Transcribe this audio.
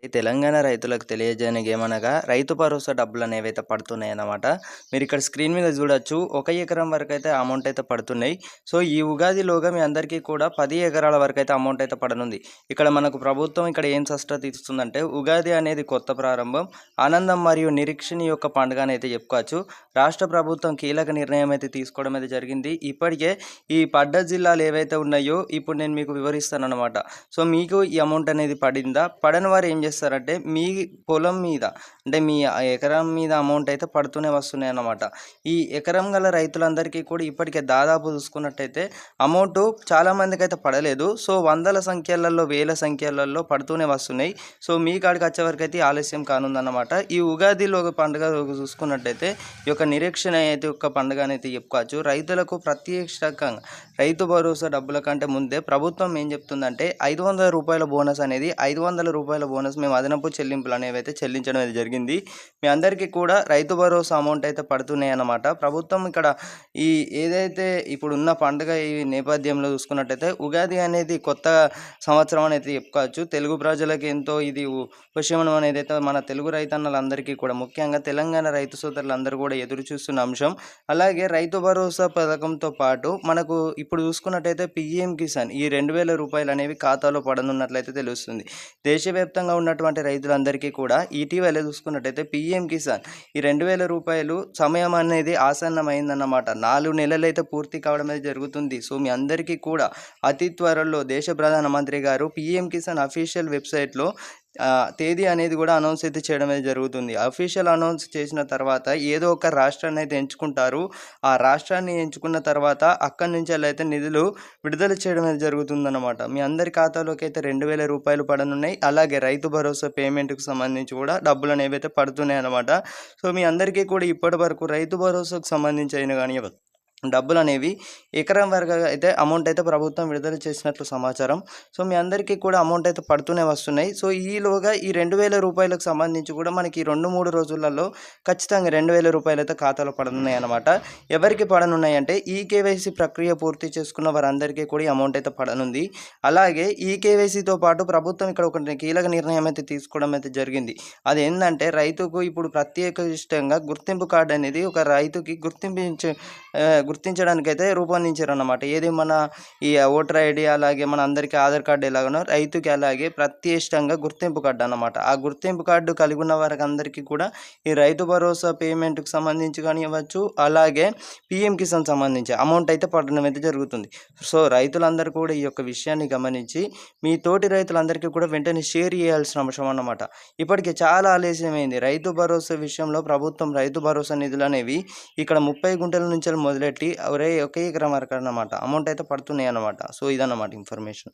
ఈ తెలంగాణ రైతులకు తెలియజేయనికేమనగా రైతు భరోసా డబ్బులనేవైతే పడుతున్నాయన్నమాట. మీరిక్కడ స్క్రీన్ మీద చూడొచ్చు. 1 ఎకరం వరకైతే అమౌంట్ అయితే పడుతున్నాయి. సో, ఈ ఉగాదిలోగా మీ అందరికీ కూడా 10 ఎకరాల వరకైతే అమౌంట్ అయితే పడనుంది. ఇక్కడ మనకు ప్రభుత్వం ఇక్కడ ఏం స్పష్టత ఇస్తుందంటే, ఉగాది అనేది కొత్త ప్రారంభం, ఆనందం మరియు నిరీక్షణ యొక్క పండుగ అని అయితే చెప్పుకోవచ్చు. రాష్ట్ర ప్రభుత్వం కీలక నిర్ణయం అయితే తీసుకోవడం అయితే జరిగింది. ఇప్పటికే ఈ పడ్డ జిల్లాలు ఏవైతే ఉన్నాయో ఇప్పుడు నేను మీకు వివరిస్తానన్నమాట. సో, మీకు ఈ అమౌంట్ అనేది పడిందా? పడని వారు ఏం చేస్తారంటే మీ పొలం మీద అంటే మీ ఎకరం మీద అమౌంట్ అయితే పడుతూనే వస్తున్నాయి అన్నమాట. ఈ ఎకరం గల రైతులందరికీ కూడా ఇప్పటికే దాదాపు చూసుకున్నట్టయితే అమౌంట్ చాలామందికి అయితే పడలేదు. సో, వందల సంఖ్యలలో వేల సంఖ్యలలో పడుతూనే వస్తున్నాయి. సో, మీ కాడికి వచ్చే వరకు అయితే ఆలస్యం కానుందన్నమాట. ఈ ఉగాదిలో పండుగ చూసుకున్నట్టయితే ఈ యొక్క నిరీక్షణ అయితే ఒక పండుగ అనేది చెప్పుకోవచ్చు. రైతులకు ప్రత్యేకంగా రైతు భరోసా డబ్బుల కంటే ముందే ప్రభుత్వం ఏం చెప్తుందంటే రూ. 500 బోనస్ అనేది రూ. 500 బోనస్ మేము అదనపు చెల్లింపులు అనేవి అయితే చెల్లించడం అయితే జరిగింది. మీ అందరికీ కూడా రైతు భరోసా అమౌంట్ అయితే పడుతున్నాయి అన్నమాట. ప్రభుత్వం ఇక్కడ ఈ ఏదైతే ఇప్పుడున్న పండుగ ఈ నేపథ్యంలో చూసుకున్నట్టయితే ఉగాది అనేది కొత్త సంవత్సరం అనేది చెప్పుకోవచ్చు. తెలుగు ప్రజలకు ఎంతో ఇది ఉపశమనం అనేది అయితే మన తెలుగు రైతన్నలందరికీ కూడా ముఖ్యంగా తెలంగాణ రైతు సోదరులందరూ కూడా ఎదురు చూస్తున్న అంశం. అలాగే రైతు భరోసా పథకంతో పాటు మనకు ఇప్పుడు చూసుకున్నట్టయితే పీఎం కిసాన్ ఈ రూ. 2000 అనేవి ఖాతాలో పడనున్నట్లయితే తెలుస్తుంది. దేశవ్యాప్తంగా ఉన్నటువంటి రైతులందరికీ కూడా ఇటీవల చూసుకున్నట్టయితే పీఎం కిసాన్ ఈ రూ. 2000 సమయం అనేది ఆసన్నమైందన్నమాట. 4 నెలలైతే పూర్తి కావడం అయితే జరుగుతుంది. సో, మీ అందరికీ కూడా అతి త్వరలో దేశ ప్రధానమంత్రి గారు పీఎం కిసాన్ అఫీషియల్ వెబ్సైట్లో తేదీ అనేది కూడా అనౌన్స్ అయితే చేయడం అయితే జరుగుతుంది. అఫీషియల్ అనౌన్స్ చేసిన తర్వాత ఏదో ఒక రాష్ట్రాన్ని అయితే ఎంచుకుంటారు. ఆ రాష్ట్రాన్ని ఎంచుకున్న తర్వాత అక్కడి నుంచి అయితే నిధులు విడుదల చేయడం అనేది జరుగుతుందన్నమాట. మీ అందరి ఖాతాలోకి అయితే రూ. 2000 పడనున్నాయి. అలాగే రైతు భరోసా పేమెంట్కి సంబంధించి కూడా డబ్బులు అనేవి అయితే పడుతున్నాయి అన్నమాట. సో, మీ అందరికీ కూడా ఇప్పటి వరకు రైతు భరోసాకు సంబంధించి అయినా కానీ డబ్బులు అనేవి ఎకరం వరకు అయితే అమౌంట్ అయితే ప్రభుత్వం విడుదల చేసినట్లు సమాచారం. సో, మీ అందరికీ కూడా అమౌంట్ అయితే పడుతూనే వస్తున్నాయి. సో, ఈలోగా ఈ రూ. 2000 సంబంధించి కూడా మనకి 2-3 రోజులలో ఖచ్చితంగా రూ. 2000 అయితే ఖాతాలో పడనున్నాయి అన్నమాట. ఎవరికి పడనున్నాయి అంటే ఈకేవైసీ ప్రక్రియ పూర్తి చేసుకున్న వారందరికీ కూడా ఈ అమౌంట్ అయితే పడనుంది. అలాగే ఈకేవైసీతో పాటు ప్రభుత్వం ఇక్కడ ఒక కీలక నిర్ణయం అయితే తీసుకోవడం అయితే జరిగింది. అదేంటంటే రైతుకు ఇప్పుడు ప్రత్యేకంగా గుర్తింపు కార్డు అనేది ఒక రైతుకి గుర్తించడానికైతే రూపొందించారన్నమాట. ఏది మన ఈ ఓటర్ ఐడి అలాగే మన అందరికీ ఆధార్ కార్డు ఎలాగనో రైతుకి అలాగే ప్రత్యేకంగా గుర్తింపు కార్డు అన్నమాట. ఆ గుర్తింపు కార్డు కలిగి ఉన్న వారికి అందరికీ కూడా ఈ రైతు భరోసా పేమెంట్కి సంబంధించి కానివ్వచ్చు, అలాగే పీఎం కిసాన్ సంబంధించి అమౌంట్ అయితే పడడం అయితే జరుగుతుంది. సో, రైతులందరూ కూడా ఈ యొక్క విషయాన్ని గమనించి మీ తోటి రైతులందరికీ కూడా వెంటనే షేర్ చేయాల్సిన అంశం అన్నమాట. ఇప్పటికే చాలా ఆలస్యమైంది. రైతు భరోసా విషయంలో ప్రభుత్వం రైతు భరోసా నిధులు అనేవి ఇక్కడ 30 గుంటల నుంచి మొదలెట్టి 1 ఎకరం వరకు అన్నమాట అమౌంట్ అయితే పడుతున్నాయి అన్నమాట. సో, ఇదన్నమాట ఇన్ఫర్మేషన్.